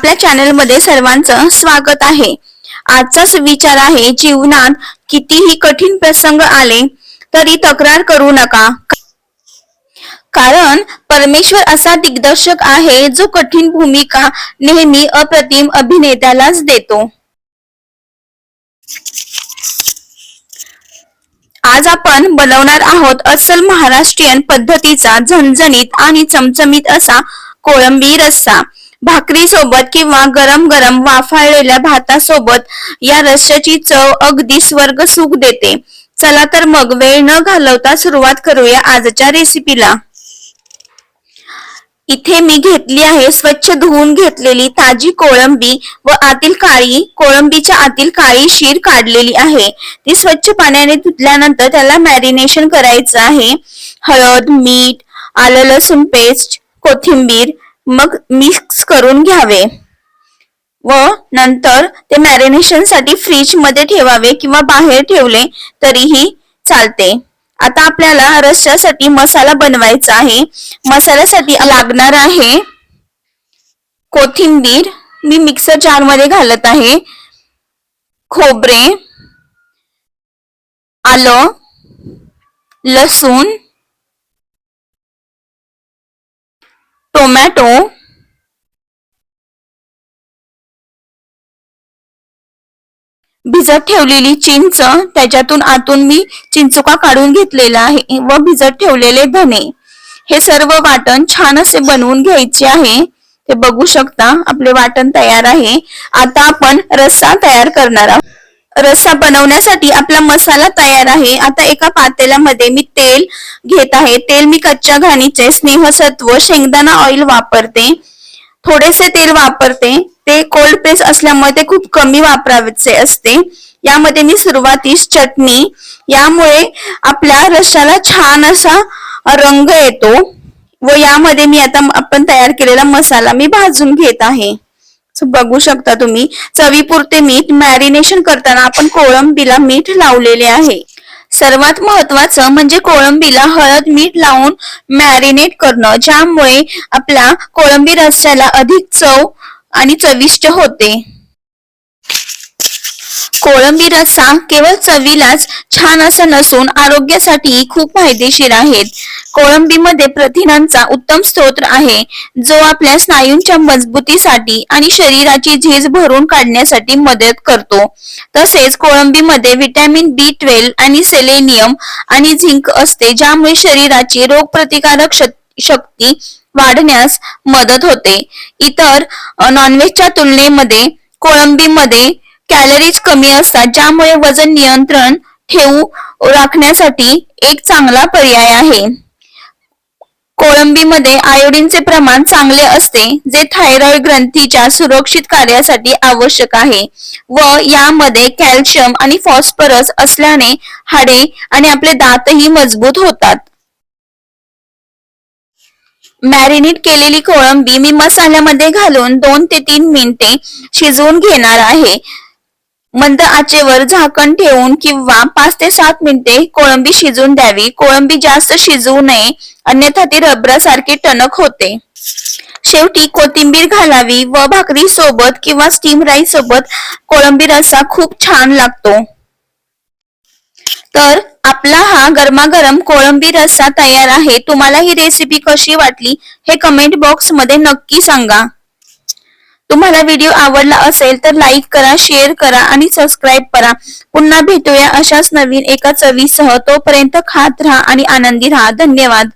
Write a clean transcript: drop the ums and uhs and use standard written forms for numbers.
आपल्या चॅनलमध्ये सर्वांचं स्वागत आहे। आजचा विचार आहे, जीवनात कितीही कठीण प्रसंग आले तरी तक्रार करू नका, कारण परमेश्वर असा दिग्दर्शक आहे जो कठीण भूमिका नेहमी अप्रतिम अभिनेत्यालाच देतो। आज आपण बनवणार आहोत अस्सल महाराष्ट्रीयन पद्धतीचा झणझणीत आणि चमचमीत असा कोळंबी रस्सा। भाकरी सोबत किंवा गरम गरम वाफाळलेल्या भातासोबत या रस्स्याची चव अगदी स्वर्ग सुख देते। चला तर मग वेळ न घालवता सुरुवात करूया आजच्या रेसिपीला। इथे मी घेतली आहे स्वच्छ धुवून घेतलेली ताजी कोळंबी व कोळंबीच्या आतील काळी शीर काढलेली आहे। ती स्वच्छ पाण्याने धुतल्यानंतर त्याला मॅरिनेशन करायचं आहे। हळद, मीठ, आलं लसूण पेस्ट, कोथिंबीर मग मिक्स करून घ्यावे व नंतर ते मॅरिनेशन साठी फ्रीज मध्ये ठेवावे किंवा बाहेर ठेवले तरीही चालते। आता आपल्याला रस्स्यासाठी मसाला बनवायचा आहे। मसाल्यासाठी लागणार आहे कोथिंबीर, मी मिक्सर जार मध्ये घालत आहे, खोबरे, आलं, लसूण, टोमॅटो, भिजत ठेवलेली चिंच, त्याच्यातून आतून मी चिंचुका काढून घेतलेला आहे व भिजत ठेवलेले धने, हे सर्व वाटण छान असे बनवून घ्यायचे आहे। ते बघू शकता आपले वाटण तयार आहे। आता आपण रस्सा तयार करणार आहोत। रस्सा बनवण्यासाठी आपला मसाला तयार आहे। आता एका पातेल्यामध्ये मी तेल घेत आहे। तेल मी कच्च्या घाणीचे स्नेहसत्व शेंगदाणा ऑइल वापरते, थोडेसे तेल वापरते। ते कोल्ड प्रेस असल्यामुळे ते खूप कमी वापरायचे असते। यामध्ये मी सुरुवातीस चटणी, यामुळे आपल्या रस्स्याला छान असा रंग येतो व यामध्ये मी आता आपण तयार केलेला मसाला मी भाजून घेत आहे। बघू शकता तुम्ही, चवीपुरते मीठ, मॅरिनेशन करताना आपण कोळंबीला मीठ लावलेले आहे। सर्वात महत्वाचं म्हणजे कोळंबीला हळद मीठ लावून मॅरिनेट करणं, ज्यामुळे आपला कोळंबी रस्स्याला अधिक चव आणि चविष्ट होते। कोळंबी रस्सा केवळ चवीलाच छान असं नसून आरोग्यासाठी खूप फायदेशीर आहेत। कोळंबीमध्ये प्रथिनांचा उत्तम स्रोत आहे, जो आपल्या स्नायूंच्या मजबूतीसाठी आणि शरीराची झीज भरून काढण्यासाठी मदत करतो। तसेच कोळंबीमध्ये व्हिटॅमिन B12 आणि सेलेनियम आणि झिंक असते, ज्यामुळे शरीराची रोगप्रतिकारक शक्ती वाढण्यास मदत होते। इतर नॉनव्हेजच्या तुलनेमध्ये कोळंबीमध्ये कॅलरीज कमी असतात, ज्यामुळे वजन नियंत्रण राखण्यासाठी एक चांगला पर्याय आहे। कोळंबीमध्ये आयोडीनचे प्रमाण चांगले असते, जे थायरॉइड ग्रंथीच्या सुरक्षित कार्यासाठी आवश्यक आहे व यामध्ये कॅल्शियम आणि फॉस्फरस असल्याने हाडे आणि आपले दातही मजबूत होतात। मॅरिनेट केलेली कोळंबी मी मसाल्यामध्ये घालून 2 ते 3 मिनिटे शिजवून घेणार आहे। मंद आचेवर झाकण ठेवून किंवा 5 ते 7 मिनिटे कोळंबी शिजवून द्यावी। कोळंबी जास्त शिजवू नये, अन्यथा ती रबरासारखी टणक होते। शेवटी कोथिंबीर घालावी व भाकरी सोबत किंवा स्टीम राईस सोबत कोळंबी रस्सा खूप छान लागतो। तर आपला हा गरमागरम कोळंबी रस्सा तयार आहे। तुम्हाला ही रेसिपी कशी वाटली हे कमेंट बॉक्स मध्ये नक्की सांगा। तुम्हाला व्हिडिओ आवडला असेल तर लाईक करा, शेअर करा आणि सबस्क्राईब करा। पुन्हा भेटूया अशाच नवीन एका चवीसह। तोपर्यंत खात राहा आणि आनंदी राहा। धन्यवाद।